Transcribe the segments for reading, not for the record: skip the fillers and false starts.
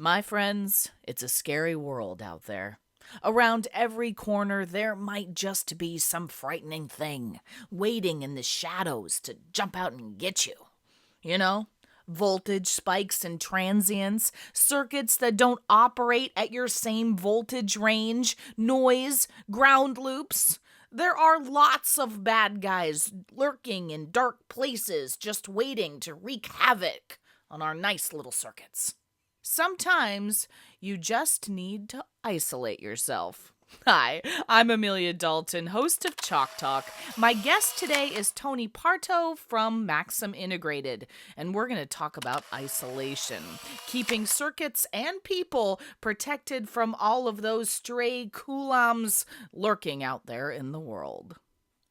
My friends, it's a scary world out there. Around every corner, there might just be some frightening thing waiting in the shadows to jump out and get you. You know? Voltage spikes and transients, circuits that don't operate at your same voltage range, noise, ground loops. There are lots of bad guys lurking in dark places just waiting to wreak havoc on our nice little circuits. Sometimes you just need to isolate yourself. Hi, I'm Amelia Dalton, host of Chalk Talk. My guest today is Tony Partow from Maxim Integrated, and we're going to talk about isolation, keeping circuits and people protected from all of those stray coulombs lurking out there in the world.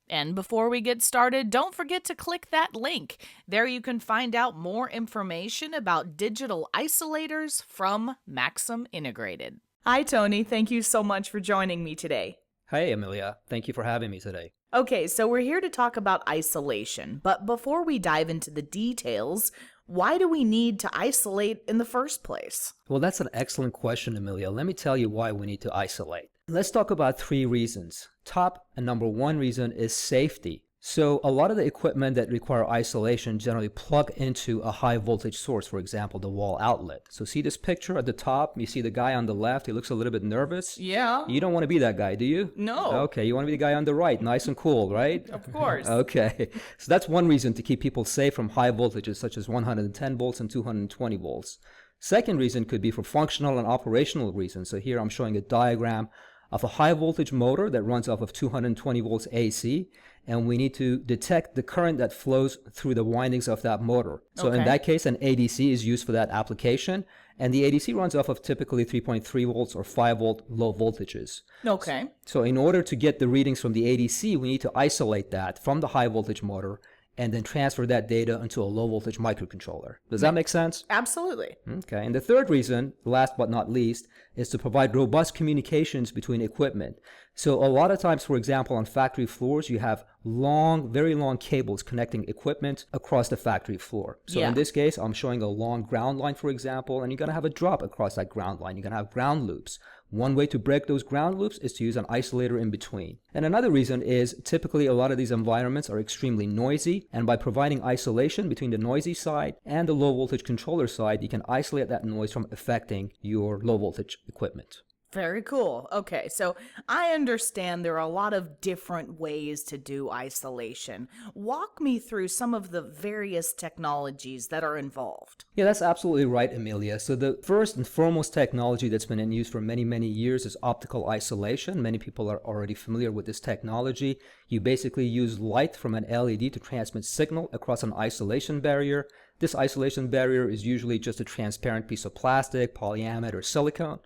And before we get started, don't forget to click that link. There you can find out more information about digital isolators from Maxim Integrated. Hi, Tony. Thank you so much for joining me today. Hey, Amelia. Thank you for having me today. Okay, so we're here to talk about isolation. But before we dive into the details, why do we need to isolate in the first place? Well, that's an excellent question, Amelia. Let me tell you why we need to isolate. Let's talk about 3 reasons. Top and number 1 reason is safety. So a lot of the equipment that require isolation generally plug into a high voltage source, for example, the wall outlet. So see this picture at the top? You see the guy on the left, he looks a little bit nervous. Yeah. You don't want to be that guy, do you? No. Okay, you want to be the guy on the right, nice and cool, right? Of course. Okay, so that's one reason to keep people safe from high voltages such as 110 volts and 220 volts. Second reason could be for functional and operational reasons. So here I'm showing a diagram of a high voltage motor that runs off of 220 volts AC, and we need to detect the current that flows through the windings of that motor. So in that case, an ADC is used for that application, and the ADC runs off of typically 3.3 volts or 5 volt low voltages. Okay. So in order to get the readings from the ADC, we need to isolate that from the high voltage motor and then transfer that data into a low voltage microcontroller. Does that make sense? Absolutely. Okay, and the third reason, last but not least, is to provide robust communications between equipment. So a lot of times, for example, on factory floors, you have long, very long cables connecting equipment across the factory floor. So in this case, I'm showing a long ground line, for example, and you're going to have a drop across that ground line. You're going to have ground loops. One way to break those ground loops is to use an isolator in between. And another reason is typically a lot of these environments are extremely noisy, and by providing isolation between the noisy side and the low voltage controller side, you can isolate that noise from affecting your low voltage equipment. Very cool. Okay, so I understand there are a lot of different ways to do isolation. Walk me through some of the various technologies that are involved. Yeah, that's absolutely right, Amelia. So the first and foremost technology that's been in use for many, many years is optical isolation. Many people are already familiar with this technology. You basically use light from an LED to transmit signal across an isolation barrier. This isolation barrier is usually just a transparent piece of plastic, polyamide, or silicone,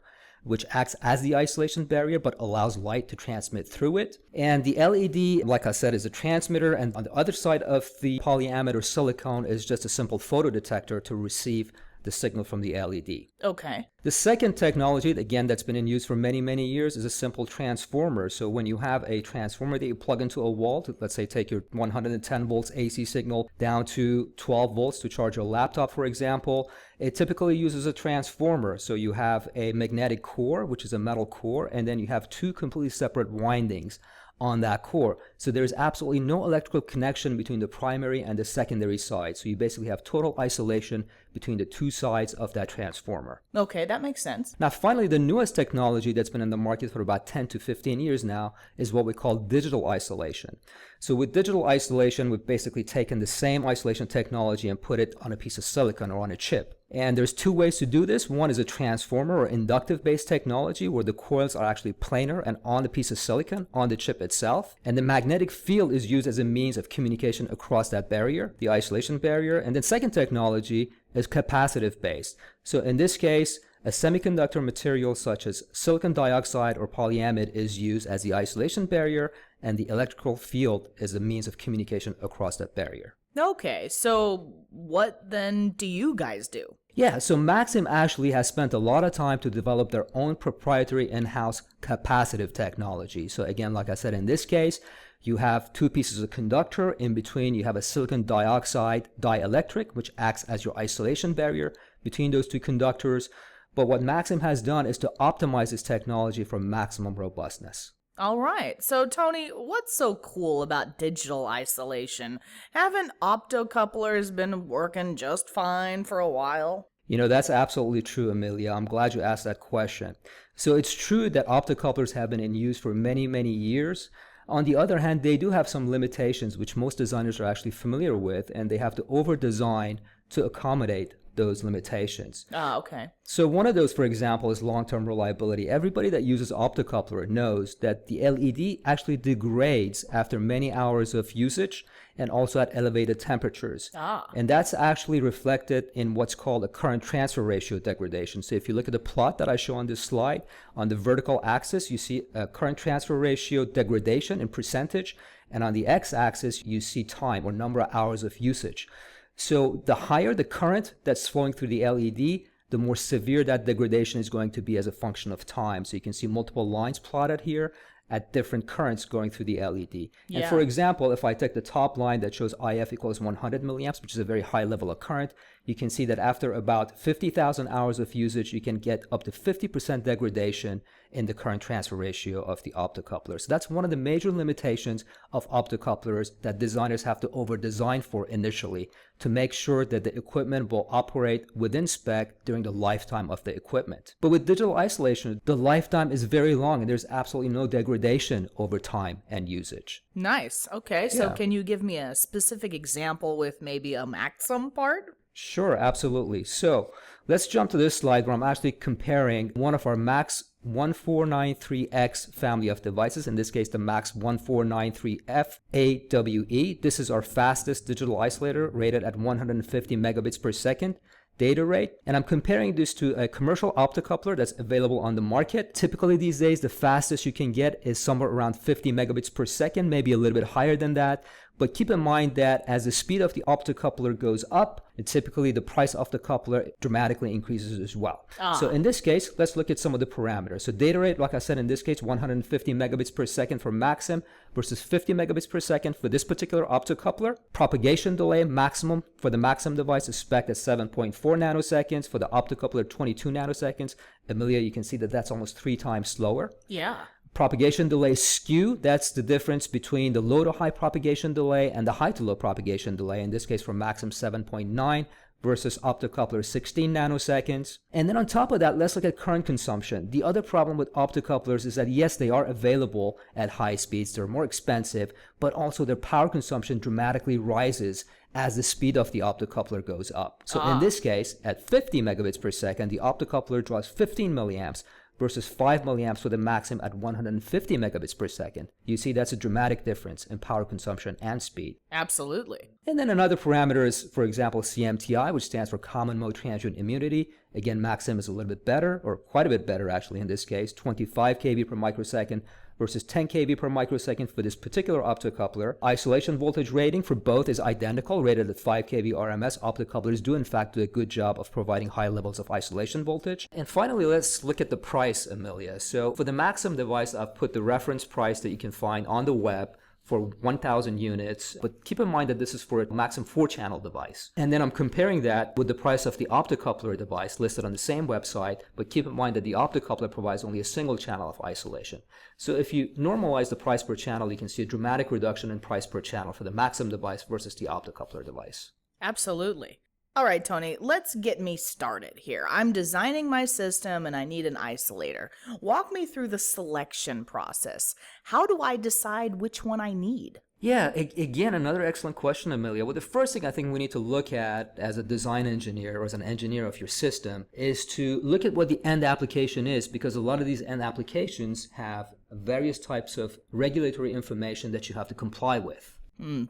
which acts as the isolation barrier but allows light to transmit through it. And the LED, like I said, is a transmitter, and on the other side of the polyamide or silicone is just a simple photodetector to receive the signal from the LED. Okay. The second technology, again, that's been in use for many, many years is a simple transformer. So when you have a transformer that you plug into a wall, to, let's say, take your 110 volts AC signal down to 12 volts to charge your laptop, for example, it typically uses a transformer. So you have a magnetic core, which is a metal core, and then you have 2 completely separate windings on that core. So there's absolutely no electrical connection between the primary and the secondary side. So you basically have total isolation between the 2 sides of that transformer. Okay, that makes sense. Now, finally, the newest technology that's been in the market for about 10 to 15 years now is what we call digital isolation. So with digital isolation, we've basically taken the same isolation technology and put it on a piece of silicon or on a chip. And there's 2 ways to do this. One is a transformer or inductive-based technology where the coils are actually planar and on the piece of silicon, on the chip itself. And the magnetic field is used as a means of communication across that barrier, the isolation barrier. And then second technology is capacitive-based. So in this case, a semiconductor material such as silicon dioxide or polyamide is used as the isolation barrier, and the electrical field is a means of communication across that barrier. Okay, so what then do you guys do? Yeah, so Maxim actually has spent a lot of time to develop their own proprietary in-house capacitive technology. So again, like I said, in this case, you have 2 pieces of conductor. In between, you have a silicon dioxide dielectric, which acts as your isolation barrier between those 2 conductors. But what Maxim has done is to optimize this technology for maximum robustness. All right. So, Tony, what's so cool about digital isolation? Haven't optocouplers been working just fine for a while? That's absolutely true, Amelia. I'm glad you asked that question. So it's true that optocouplers have been in use for many, many years. On the other hand, they do have some limitations which most designers are actually familiar with, and they have to over-design to accommodate those limitations. Okay. So one of those, for example, is long-term reliability. Everybody that uses optocoupler knows that the LED actually degrades after many hours of usage and also at elevated temperatures. And that's actually reflected in what's called a current transfer ratio degradation. So if you look at the plot that I show on this slide, on the vertical axis, you see a current transfer ratio degradation in percentage, and on the x-axis, you see time or number of hours of usage. So the higher the current that's flowing through the LED, the more severe that degradation is going to be as a function of time. So you can see multiple lines plotted here at different currents going through the LED. And for example, if I take the top line that shows IF equals 100 milliamps, which is a very high level of current, you can see that after about 50,000 hours of usage, you can get up to 50% degradation in the current transfer ratio of the optocoupler. So that's one of the major limitations of optocouplers that designers have to over-design for initially to make sure that the equipment will operate within spec during the lifetime of the equipment. But with digital isolation, the lifetime is very long and there's absolutely no degradation over time and usage. Nice. Okay, so can you give me a specific example with maybe a Maxim part? Sure, absolutely. So let's jump to this slide where I'm actually comparing one of our Max 1493X family of devices, in this case the Max 1493F AWE. This is our fastest digital isolator rated at 150 megabits per second data rate, and I'm comparing this to a commercial optocoupler that's available on the market. Typically these days the fastest you can get is somewhere around 50 megabits per second, maybe a little bit higher than that. But keep in mind that as the speed of the optocoupler goes up, typically the price of the coupler dramatically increases as well. So in this case, let's look at some of the parameters. So data rate, like I said, in this case, 150 megabits per second for Maxim versus 50 megabits per second for this particular optocoupler. Propagation delay maximum for the Maxim device is spec'd at 7.4 nanoseconds. For the optocoupler, 22 nanoseconds. Amelia, you can see that that's almost 3 times slower. Yeah. Propagation delay skew, that's the difference between the low to high propagation delay and the high to low propagation delay. In this case for Maxim 7.9 versus optocoupler 16 nanoseconds. And then on top of that, let's look at current consumption. The other problem with optocouplers is that yes, they are available at high speeds, they're more expensive, but also their power consumption dramatically rises as the speed of the optocoupler goes up. So in this case, at 50 megabits per second, the optocoupler draws 15 milliamps versus 5 milliamps for the Maxim at 150 megabits per second. You see that's a dramatic difference in power consumption and speed. Absolutely. And then another parameter is, for example, CMTI, which stands for Common Mode Transient Immunity. Again, Maxim is a little bit better, or quite a bit better actually in this case, 25 kV per microsecond versus 10 kV per microsecond for this particular optocoupler. Isolation voltage rating for both is identical, rated at 5 kV RMS. Optocouplers do in fact do a good job of providing high levels of isolation voltage. And finally, let's look at the price, Amelia. So for the Maxim device, I've put the reference price that you can find on the web for 1,000 units, but keep in mind that this is for a Maxim 4-channel device. And then I'm comparing that with the price of the optocoupler device listed on the same website, but keep in mind that the optocoupler provides only a single channel of isolation. So if you normalize the price per channel, you can see a dramatic reduction in price per channel for the Maxim device versus the optocoupler device. Absolutely. All right, Tony, let's get me started here. I'm designing my system and I need an isolator. Walk me through the selection process. How do I decide which one I need? Yeah, again, another excellent question, Amelia. Well, the first thing I think we need to look at as a design engineer or as an engineer of your system is to look at what the end application is, because a lot of these end applications have various types of regulatory information that you have to comply with.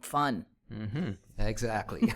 Fun. Exactly.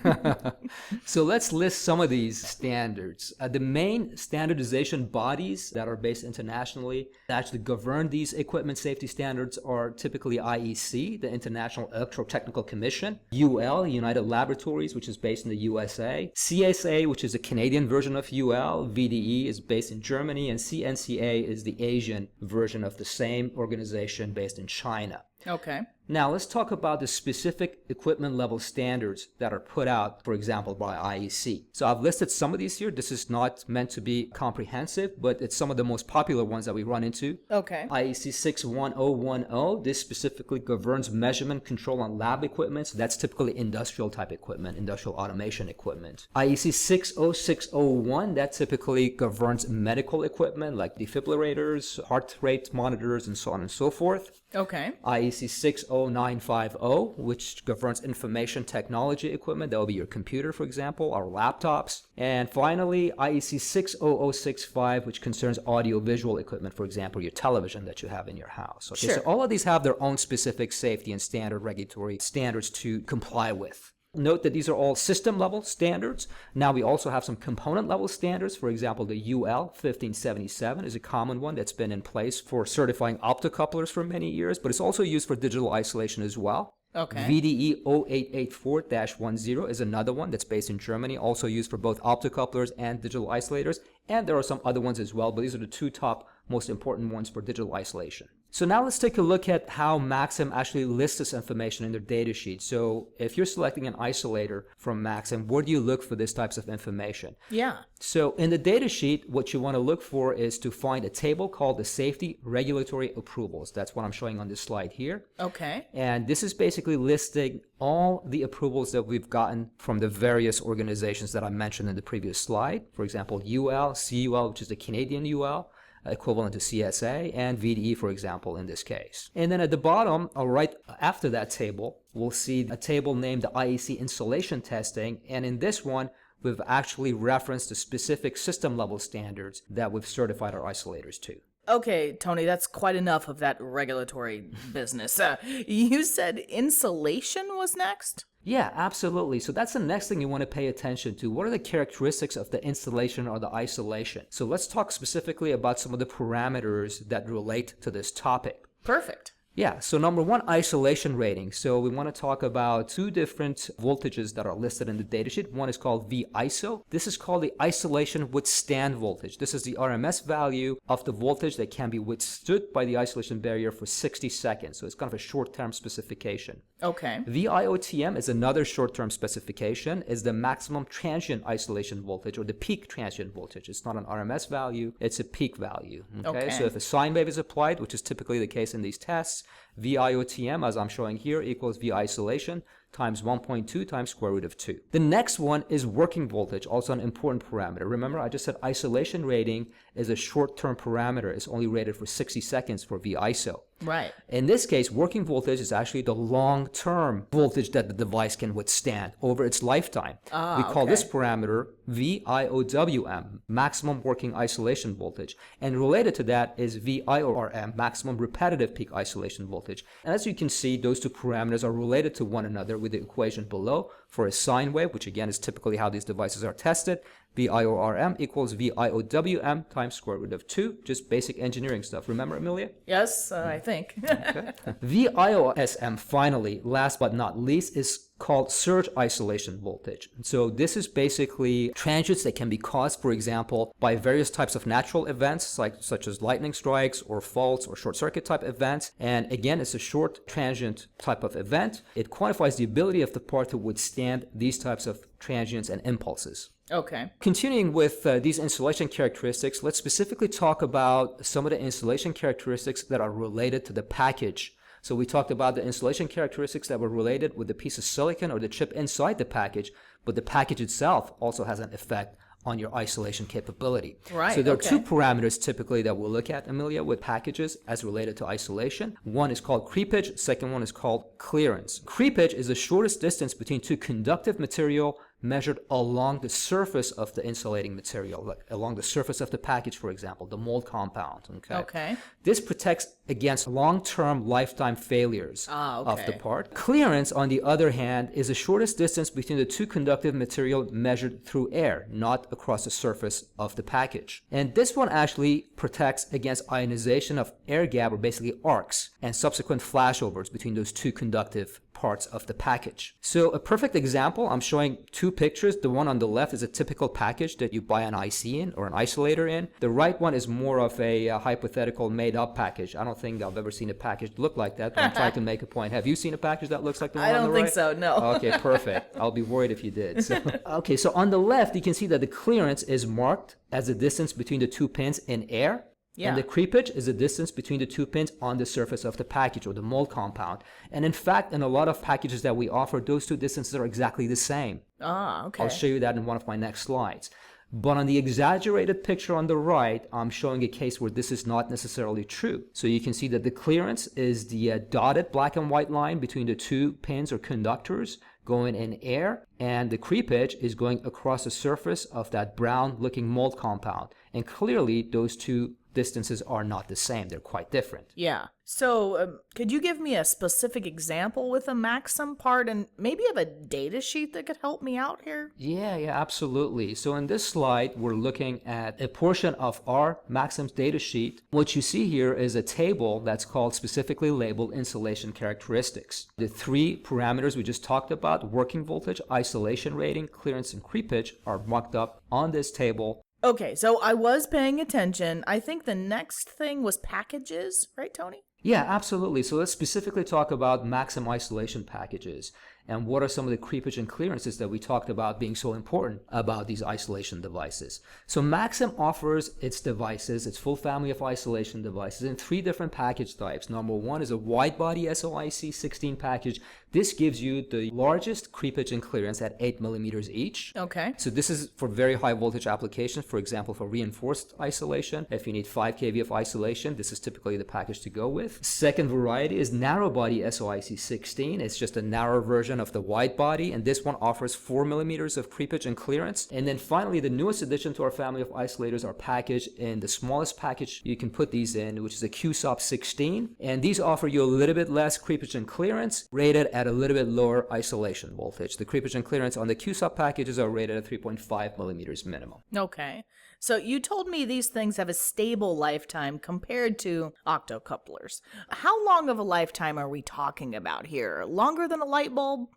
So let's list some of these standards. The main standardization bodies that are based internationally that actually govern these equipment safety standards are typically IEC, the International Electrotechnical Commission, UL, United Laboratories, which is based in the USA, CSA, which is a Canadian version of UL, VDE is based in Germany, and CNCA is the Asian version of the same organization based in China. Okay. Now, let's talk about the specific equipment level standards that are put out, for example, by IEC. So I've listed some of these here. This is not meant to be comprehensive, but it's some of the most popular ones that we run into. Okay. IEC 61010, this specifically governs measurement, control on lab equipment. So that's typically industrial type equipment, industrial automation equipment. IEC 60601, that typically governs medical equipment like defibrillators, heart rate monitors, and so on and so forth. Okay. IEC 60950, which governs information technology equipment. That will be your computer, for example, our laptops. And finally, IEC 60065, which concerns audiovisual equipment, for example, your television that you have in your house. Okay, Sure. so all of these have their own specific safety and standard regulatory standards to comply with. Note that these are all system level standards. Now we also have some component level standards. For example, the UL 1577 is a common one that's been in place for certifying optocouplers for many years, but it's also used for digital isolation as well. Okay. VDE 0884-10 is another one that's based in Germany, also used for both optocouplers and digital isolators. And there are some other ones as well, but these are the two top most important ones for digital isolation. So now let's take a look at how Maxim actually lists this information in their data sheet. So if you're selecting an isolator from Maxim, where do you look for these types of information? Yeah. So in the data sheet, what you want to look for is to find a table called the Safety Regulatory Approvals. That's what I'm showing on this slide here. Okay. And this is basically listing all the approvals that we've gotten from the various organizations that I mentioned in the previous slide. For example, UL, CUL, which is the Canadian UL, equivalent to CSA, and VDE, for example, in this case. And then at the bottom, or right after that table, we'll see a table named the IEC installation testing. And in this one, we've actually referenced the specific system level standards that we've certified our isolators to. Okay, Tony, that's quite enough of that regulatory business. You said insulation was next? Yeah, absolutely. So that's the next thing you want to pay attention to. What are the characteristics of the installation or the isolation? So let's talk specifically about some of the parameters that relate to this topic. Perfect. Yeah, so number one, isolation rating. So we want to talk about two different voltages that are listed in the datasheet. One is called VISO. This is called the isolation withstand voltage. This is the RMS value of the voltage that can be withstood by the isolation barrier for 60 seconds. So it's kind of a short-term specification. Okay. VIOTM is another short-term specification, is the maximum transient isolation voltage or the peak transient voltage. It's not an RMS value, it's a peak value. Okay? So if a sine wave is applied, which is typically the case in these tests, VIOTM, as I'm showing here, equals V isolation times 1.2 times square root of 2. The next one is working voltage, also an important parameter. Remember, I just said isolation rating is a short-term parameter. It's only rated for 60 seconds for VISO. Right. In this case, working voltage is actually the long-term voltage that the device can withstand over its lifetime. We call this parameter VIOWM, maximum working isolation voltage. And related to that is VIORM, maximum repetitive peak isolation voltage. And as you can see, those two parameters are related to one another with the equation below. For a sine wave, which again is typically how these devices are tested, VIORM equals VIOWM times square root of 2. Just basic engineering stuff. Remember, Amelia? Yes, I think. Okay. VIOSM, finally, last but not least, is called surge isolation voltage. So this is basically transients that can be caused, for example, by various types of natural events, such as lightning strikes or faults or short circuit type events. And again, it's a short transient type of event. It quantifies the ability of the part to withstand these types of transients and impulses. Okay. Continuing with these installation characteristics, let's specifically talk about some of the installation characteristics that are related to the package. So we talked about the installation characteristics that were related with the piece of silicon or the chip inside the package, but the package itself also has an effect on your isolation capability. Right. So there are two parameters typically that we'll look at, Amelia, with packages as related to isolation. One is called creepage, second one is called clearance. Creepage is the shortest distance between two conductive material measured along the surface of the insulating material, like along the surface of the package, for example, the mold compound. Okay. This protects against long-term lifetime failures of the part. Clearance, on the other hand, is the shortest distance between the two conductive material measured through air, not across the surface of the package. And this one actually protects against ionization of air gap, or basically arcs, and subsequent flashovers between those two conductive parts of the package. So a perfect example, I'm showing two pictures. The one on the left is a typical package that you buy an IC in or an isolator in. The right one is more of a hypothetical made-up package. I don't think I've ever seen a package look like that, but I'm trying to make a point. Have you seen a package that looks like the one on the right? I don't think so, no. Okay, perfect. I'll be worried if you did. So, okay, so on the left, you can see that the clearance is marked as the distance between the two pins in air. Yeah. And the creepage is the distance between the two pins on the surface of the package or the mold compound. And in fact, in a lot of packages that we offer, those two distances are exactly the same. Ah, okay. I'll show you that in one of my next slides. But on the exaggerated picture on the right, I'm showing a case where this is not necessarily true. So you can see that the clearance is the dotted black and white line between the two pins or conductors going in air, and the creepage is going across the surface of that brown looking mold compound. And clearly those two distances are not the same. They're quite different. Yeah. So could you give me a specific example with a Maxim part, and maybe have a data sheet that could help me out here? Yeah, absolutely. So in this slide, we're looking at a portion of our Maxim's data sheet. What you see here is a table that's called specifically labeled insulation characteristics. The three parameters we just talked about, working voltage, isolation rating, clearance, and creepage, are marked up on this table. Okay, so I was paying attention. I think the next thing was packages, right, Tony? Yeah, absolutely. So let's specifically talk about Maxim isolation packages and what are some of the creepage and clearances that we talked about being so important about these isolation devices. So Maxim offers its devices, its full family of isolation devices, in three different package types. Number one is a wide body SOIC 16 package. This gives you the largest creepage and clearance at 8 millimeters each. Okay. So this is for very high voltage applications, for example, for reinforced isolation. If you need 5 kV of isolation, this is typically the package to go with. Second variety is narrow body SOIC 16. It's just a narrower version of the wide body, and this one offers 4 millimeters of creepage and clearance. And then finally, the newest addition to our family of isolators are packaged in the smallest package you can put these in, which is a QSOP 16. And these offer you a little bit less creepage and clearance, rated at a little bit lower isolation voltage. The creepage and clearance on the QSOP packages are rated at 3.5 millimeters minimum. Okay. So you told me these things have a stable lifetime compared to octocouplers. How long of a lifetime are we talking about here? Longer than a light bulb?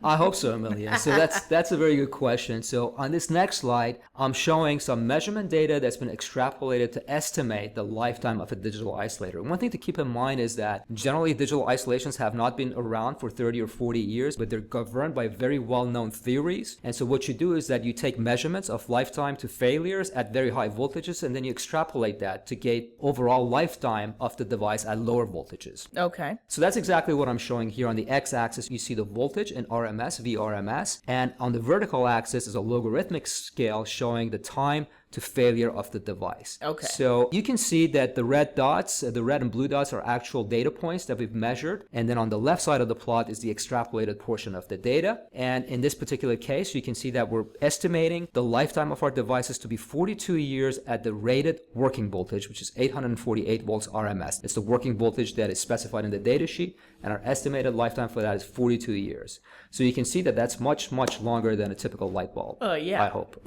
I hope so, Amelia. So that's a very good question. So on this next slide, I'm showing some measurement data that's been extrapolated to estimate the lifetime of a digital isolator. One thing to keep in mind is that generally digital isolations have not been around for 30 or 40 years, but they're governed by very well-known theories. And so what you do is that you take measurements of lifetime to failures at very high voltages, and then you extrapolate that to get overall lifetime of the device at lower voltages. Okay. So that's exactly what I'm showing here. On the x-axis, you see the voltage in RMS, VRMS, and on the vertical axis is a logarithmic scale showing the time to failure of the device. Okay. So you can see that the red dots, the red and blue dots are actual data points that we've measured. And then on the left side of the plot is the extrapolated portion of the data. And in this particular case, you can see that we're estimating the lifetime of our devices to be 42 years at the rated working voltage, which is 848 volts RMS. It's the working voltage that is specified in the data sheet, and our estimated lifetime for that is 42 years. So you can see that that's much, much longer than a typical light bulb. Yeah. I hope.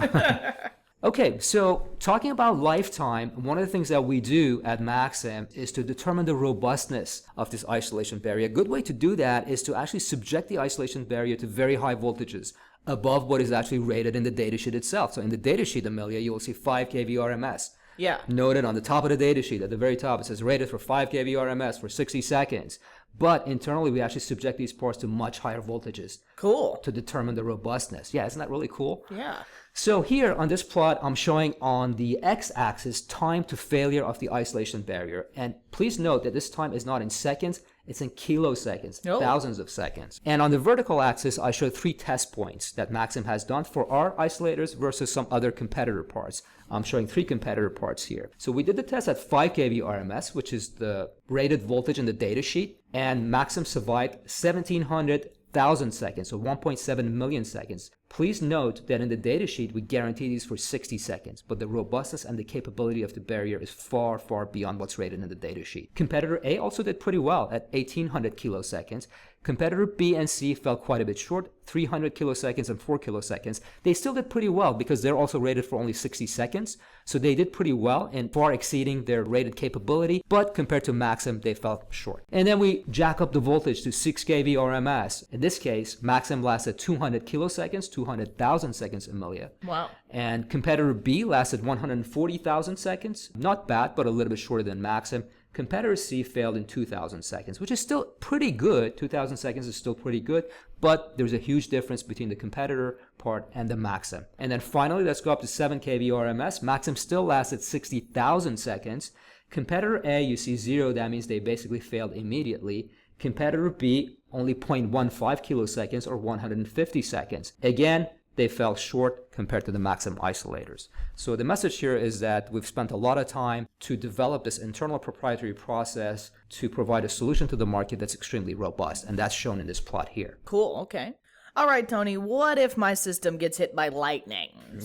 Okay, so talking about lifetime, one of the things that we do at Maxim is to determine the robustness of this isolation barrier. A good way to do that is to actually subject the isolation barrier to very high voltages above what is actually rated in the datasheet itself. So in the datasheet, Amelia, you will see 5 kV RMS. Yeah. Noted on the top of the datasheet, at the very top, it says rated for 5 kV RMS for 60 seconds. But internally, we actually subject these parts to much higher voltages. Cool. To determine the robustness. Yeah, isn't that really cool? Yeah. So here on this plot, I'm showing on the x-axis time to failure of the isolation barrier. And please note that this time is not in seconds, it's in kiloseconds, thousands of seconds. And on the vertical axis, I show 3 test points that Maxim has done for our isolators versus some other competitor parts. I'm showing 3 competitor parts here. So we did the test at 5 kV RMS, which is the rated voltage in the data sheet, and Maxim survived 1700,000 seconds, so 1.7 million seconds, Please note that in the datasheet, we guarantee these for 60 seconds, but the robustness and the capability of the barrier is far, far beyond what's rated in the datasheet. Competitor A also did pretty well at 1800 kiloseconds. Competitor B and C fell quite a bit short, 300 kiloseconds and 4 kiloseconds. They still did pretty well because they're also rated for only 60 seconds. So they did pretty well and far exceeding their rated capability, but compared to Maxim, they fell short. And then we jack up the voltage to 6 kV RMS. In this case, Maxim lasted 200 kiloseconds, 200,000 seconds, Amelia. Wow. And competitor B lasted 140,000 seconds. Not bad, but a little bit shorter than Maxim. Competitor C failed in 2,000 seconds, which is still pretty good. 2,000 seconds is still pretty good, but there's a huge difference between the competitor part and the Maxim. And then finally, let's go up to 7 kV RMS. Maxim still lasted 60,000 seconds. Competitor A, you see 0. That means they basically failed immediately. Competitor B, only 0.15 kiloseconds or 150 seconds. Again, they fell short compared to the Maxim isolators. So the message here is that we've spent a lot of time to develop this internal proprietary process to provide a solution to the market that's extremely robust, and that's shown in this plot here. Cool, okay. All right, Tony, what if my system gets hit by lightning? And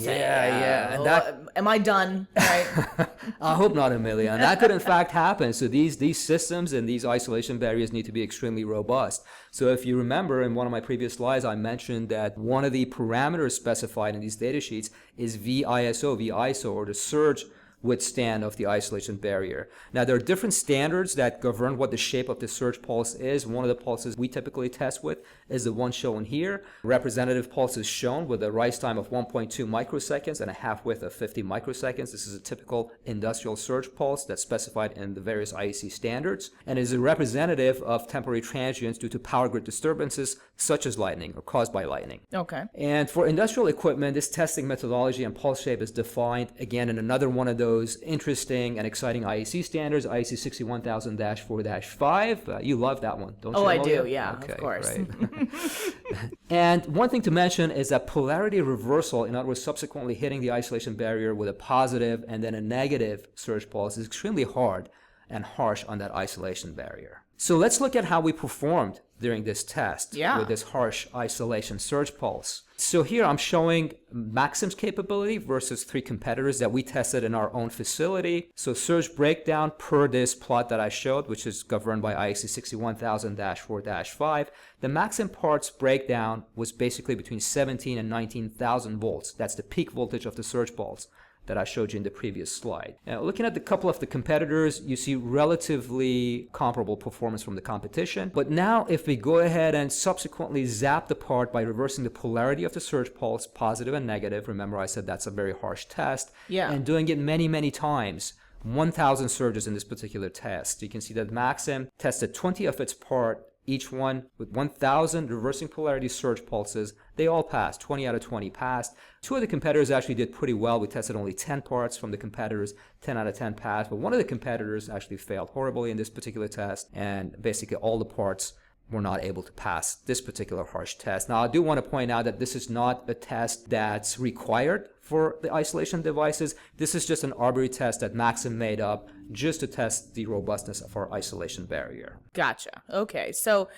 that, am I done? Right? I hope not, Amelia. And that could in fact happen. So these systems and these isolation barriers need to be extremely robust. So if you remember in one of my previous slides, I mentioned that one of the parameters specified in these data sheets is VISO, or the surge withstand of the isolation barrier. Now, there are different standards that govern what the shape of the surge pulse is. One of the pulses we typically test with is the one shown here. Representative pulse is shown with a rise time of 1.2 microseconds and a half width of 50 microseconds. This is a typical industrial surge pulse that's specified in the various IEC standards and is a representative of temporary transients due to power grid disturbances such as lightning or caused by lightning. Okay. And for industrial equipment, this testing methodology and pulse shape is defined again in another one of those interesting and exciting IEC standards, IEC 61000-4-5. You love that one, don't you? Oh, I Amelia? do, yeah, okay, of course. Right. And one thing to mention is that polarity reversal, in other words, subsequently hitting the isolation barrier with a positive and then a negative surge pulse, is extremely hard and harsh on that isolation barrier. So let's look at how we performed during this test with this harsh isolation surge pulse. So here I'm showing Maxim's capability versus 3 competitors that we tested in our own facility. So surge breakdown per this plot that I showed, which is governed by IEC 61000-4-5. The Maxim parts breakdown was basically between 17 and 19,000 volts. That's the peak voltage of the surge pulse that I showed you in the previous slide. Now, looking at the couple of the competitors, you see relatively comparable performance from the competition. But now if we go ahead and subsequently zap the part by reversing the polarity of the surge pulse, positive and negative, remember I said that's a very harsh test, and doing it many, many times, 1,000 surges in this particular test. You can see that Maxim tested 20 of its part, each one with 1,000 reversing polarity surge pulses. They all passed. 20 out of 20 passed. 2 of the competitors actually did pretty well. We tested only 10 parts from the competitors. 10 out of 10 passed. But one of the competitors actually failed horribly in this particular test. And basically all the parts were not able to pass this particular harsh test. Now, I do want to point out that this is not a test that's required for the isolation devices. This is just an arbitrary test that Maxim made up just to test the robustness of our isolation barrier. Gotcha. Okay, so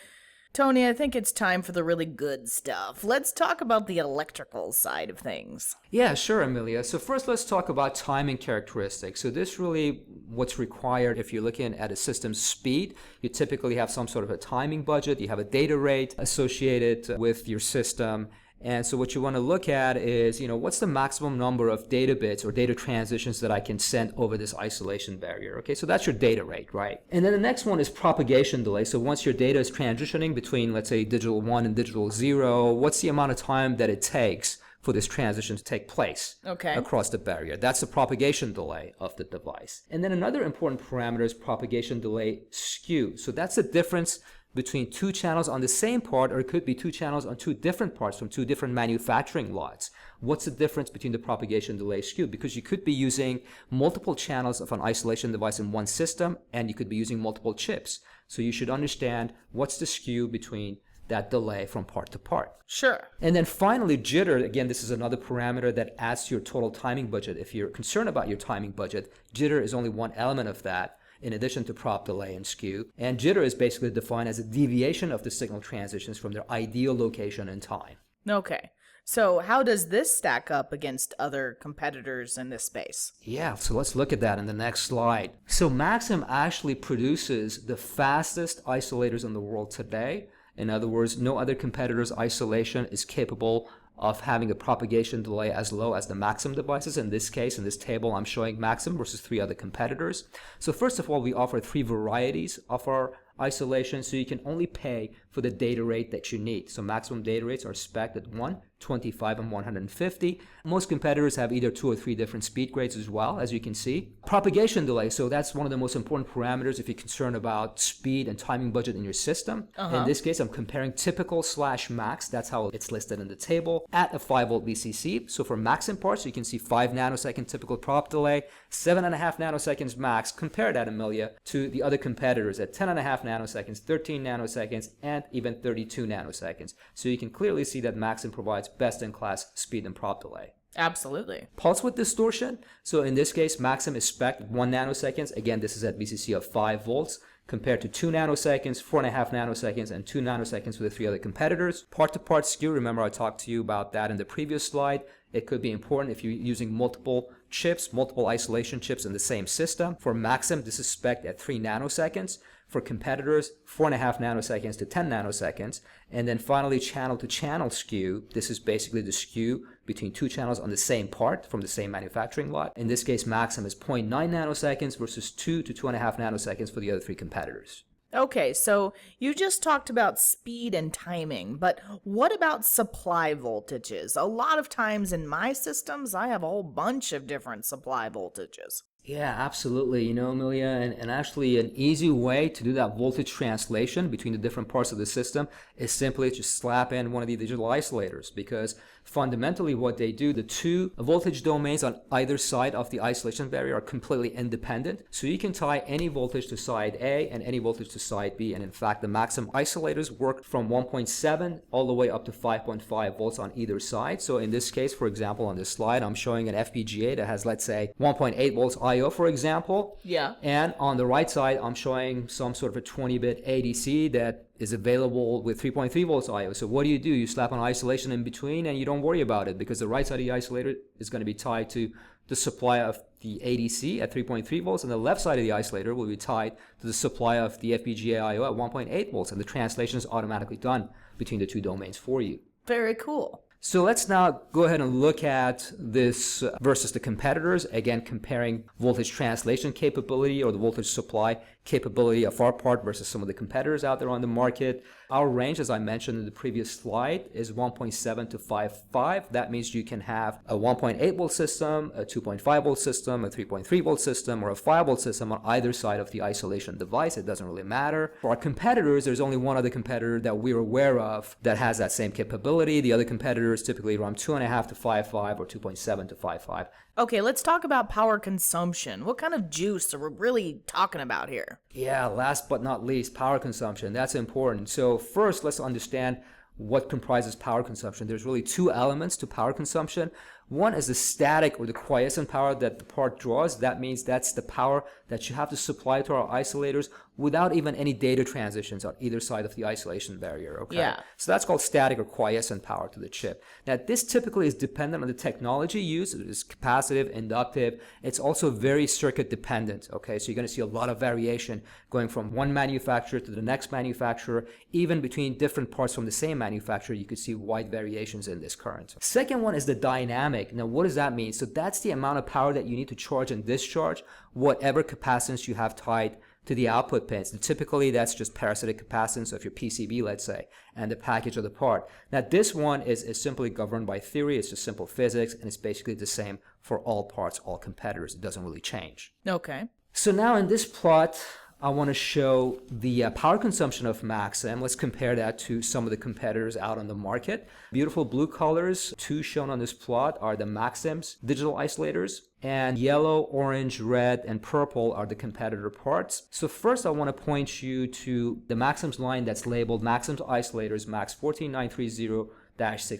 Tony, I think it's time for the really good stuff. Let's talk about the electrical side of things. Yeah, sure, Amelia. So first, let's talk about timing characteristics. So this really what's required if you're looking at a system's speed. You typically have some sort of a timing budget. You have a data rate associated with your system. And so what you want to look at is, what's the maximum number of data bits or data transitions that I can send over this isolation barrier? Okay, so that's your data rate, right? And then the next one is propagation delay. So once your data is transitioning between, let's say, digital 1 and digital 0, what's the amount of time that it takes for this transition to take place across the barrier? That's the propagation delay of the device. And then another important parameter is propagation delay skew. So that's the difference between 2 channels on the same part, or it could be 2 channels on 2 different parts from 2 different manufacturing lots. What's the difference between the propagation delay skew? Because you could be using multiple channels of an isolation device in one system, and you could be using multiple chips. So you should understand what's the skew between that delay from part to part. Sure. And then finally, jitter. Again, this is another parameter that adds to your total timing budget. If you're concerned about your timing budget, jitter is only one element of that, in addition to prop delay and skew. And jitter is basically defined as a deviation of the signal transitions from their ideal location and time. Okay. So, how does this stack up against other competitors in this space? Yeah, so let's look at that in the next slide. So Maxim actually produces the fastest isolators in the world today. In other words, no other competitor's isolation is capable of having a propagation delay as low as the Maxim devices. In this case, in this table, I'm showing Maxim versus 3 other competitors. So first of all, we offer 3 varieties of our isolation, so you can only pay for the data rate that you need. So maximum data rates are spec'd at 1, 25, and 150. Most competitors have either 2 or 3 different speed grades as well, as you can see. Propagation delay, so that's one of the most important parameters if you're concerned about speed and timing budget in your system. In this case, I'm comparing typical / max, that's how it's listed in the table, at a 5 volt VCC. So for Maxim parts, you can see 5 nanosecond typical prop delay, 7.5 nanoseconds max. Compare that, Amelia, to the other competitors at 10.5 nanoseconds, 13 nanoseconds, and even 32 nanoseconds. So you can clearly see that Maxim provides best-in-class speed and prop delay. Absolutely. Pulse width distortion. So in this case, Maxim is spec'd 1 nanoseconds. Again, this is at VCC of 5 volts compared to 2 nanoseconds, 4.5 nanoseconds, and 2 nanoseconds for the 3 other competitors. Part-to-part skew, remember I talked to you about that in the previous slide. It could be important if you're using multiple chips, multiple isolation chips in the same system. For Maxim, this is spec'd at 3 nanoseconds. For competitors, 4.5 nanoseconds to 10 nanoseconds. And then finally, channel-to-channel skew. This is basically the skew between 2 channels on the same part from the same manufacturing lot. In this case, Maxim is 0.9 nanoseconds versus 2 to 2.5 nanoseconds for the other 3 competitors. Okay, so you just talked about speed and timing, but what about supply voltages? A lot of times in my systems, I have a whole bunch of different supply voltages. Yeah, absolutely. You know, Amelia, and actually an easy way to do that voltage translation between the different parts of the system is simply to slap in one of the digital isolators, because fundamentally what they do, the 2 voltage domains on either side of the isolation barrier are completely independent. So you can tie any voltage to side A and any voltage to side B. And in fact, the Maxim isolators work from 1.7 all the way up to 5.5 volts on either side. So in this case, for example, on this slide, I'm showing an FPGA that has, let's say, 1.8 volts IO, for example. Yeah. And on the right side, I'm showing some sort of a 20-bit ADC that is available with 3.3 volts IO. So what do? You slap an isolation in between and you don't worry about it, because the right side of the isolator is going to be tied to the supply of the ADC at 3.3 volts, and the left side of the isolator will be tied to the supply of the FPGA IO at 1.8 volts, and the translation is automatically done between the 2 domains for you. Very cool. So let's now go ahead and look at this versus the competitors. Again, comparing voltage translation capability or the voltage supply capability of our part versus some of the competitors out there on the market. Our range, as I mentioned in the previous slide, is 1.7 to 5.5. That means you can have a 1.8 volt system, a 2.5 volt system, a 3.3 volt system, or a 5 volt system on either side of the isolation device. It doesn't really matter. For our competitors, there's only one other competitor that we're aware of that has that same capability. The other competitors typically around 2.5 to 5.5 or 2.7 to 5.5. Okay, let's talk about power consumption. What kind of juice are we really talking about here? Yeah, last but not least, power consumption. That's important. So first, let's understand what comprises power consumption. There's really 2 elements to power consumption. One is the static or the quiescent power that the part draws. That means that's the power that you have to supply to our isolators without even any data transitions on either side of the isolation barrier. Okay. Yeah. So that's called static or quiescent power to the chip. Now, this typically is dependent on the technology used. It is capacitive, inductive. It's also very circuit dependent. Okay. So you're going to see a lot of variation going from one manufacturer to the next manufacturer. Even between different parts from the same manufacturer, you could see wide variations in this current. Second one is the dynamic. Now, what does that mean? So that's the amount of power that you need to charge and discharge whatever capacitance you have tied to the output pins. And typically, that's just parasitic capacitance of your PCB, let's say, and the package of the part. Now, this one is simply governed by theory. It's just simple physics, and it's basically the same for all parts, all competitors. It doesn't really change. Okay. So now in this plot, I want to show the power consumption of Maxim. Let's compare that to some of the competitors out on the market. Beautiful blue colors, 2 shown on this plot, are the Maxim's digital isolators. And yellow, orange, red, and purple are the competitor parts. So first I want to point you to the Maxim's line that's labeled Maxim's isolators Max 14930-6.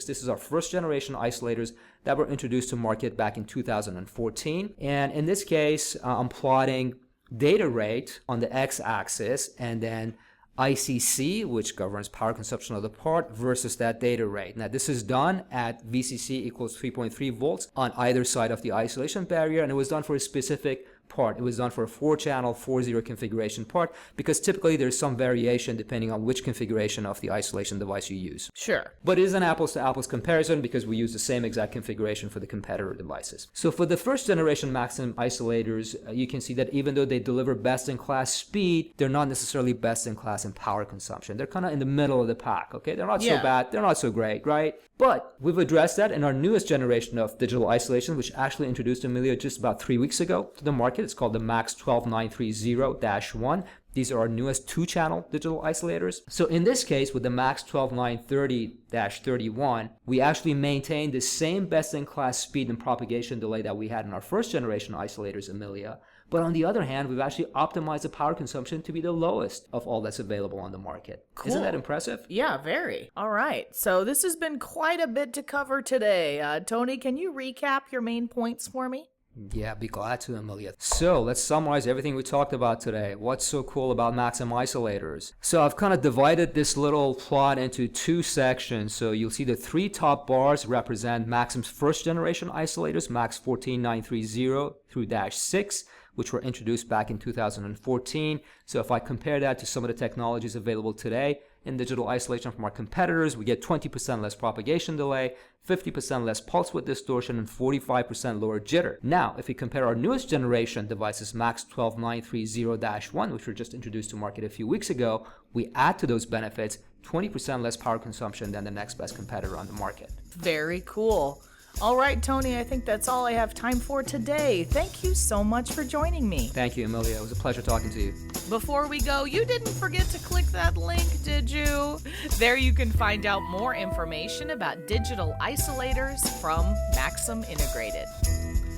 This is our first generation isolators that were introduced to market back in 2014. And in this case, I'm plotting data rate on the x-axis, and then ICC, which governs power consumption of the part, versus that data rate. Now, this is done at VCC equals 3.3 volts on either side of the isolation barrier, and it was done for a specific part. It was done for a 4-channel 4-0 configuration part, because typically there's some variation depending on which configuration of the isolation device you use. Sure. But it is an apples to apples comparison because we use the same exact configuration for the competitor devices. So for the first generation Maxim isolators, you can see that even though they deliver best in class speed, they're not necessarily best in class in power consumption. They're kind of in the middle of the pack, okay? They're not so bad, they're not so great, right? But we've addressed that in our newest generation of digital isolation, which actually introduced Amelia just about 3 weeks ago to the market. It's called the Max 12930-1. These are our newest 2-channel digital isolators. So in this case, with the Max 12930-31, we actually maintain the same best-in-class speed and propagation delay that we had in our first generation isolators, Amelia. But on the other hand, we've actually optimized the power consumption to be the lowest of all that's available on the market. Cool. Isn't that impressive? Yeah, very. All right. So this has been quite a bit to cover today. Tony, can you recap your main points for me? Yeah, be glad to, Amelia. So let's summarize everything we talked about today. What's so cool about Maxim isolators? So I've kind of divided this little plot into 2 sections. So you'll see the 3 top bars represent Maxim's first generation isolators, Max 14930 through -6, which were introduced back in 2014. So if I compare that to some of the technologies available today in digital isolation from our competitors, we get 20% less propagation delay, 50% less pulse width distortion, and 45% lower jitter. Now, if we compare our newest generation devices, Max 12930-1, which were just introduced to market a few weeks ago, we add to those benefits 20% less power consumption than the next best competitor on the market. Very cool. All right, Tony, I think that's all I have time for today. Thank you so much for joining me. Thank you, Amelia. It was a pleasure talking to you. Before we go, you didn't forget to click that link, did you? There you can find out more information about digital isolators from Maxim Integrated.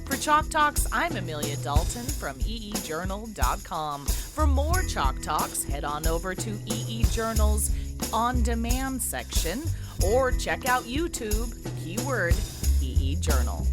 For Chalk Talks, I'm Amelia Dalton from eejournal.com. For more Chalk Talks, head on over to EE Journal's On Demand section or check out YouTube, keyword EE Journal.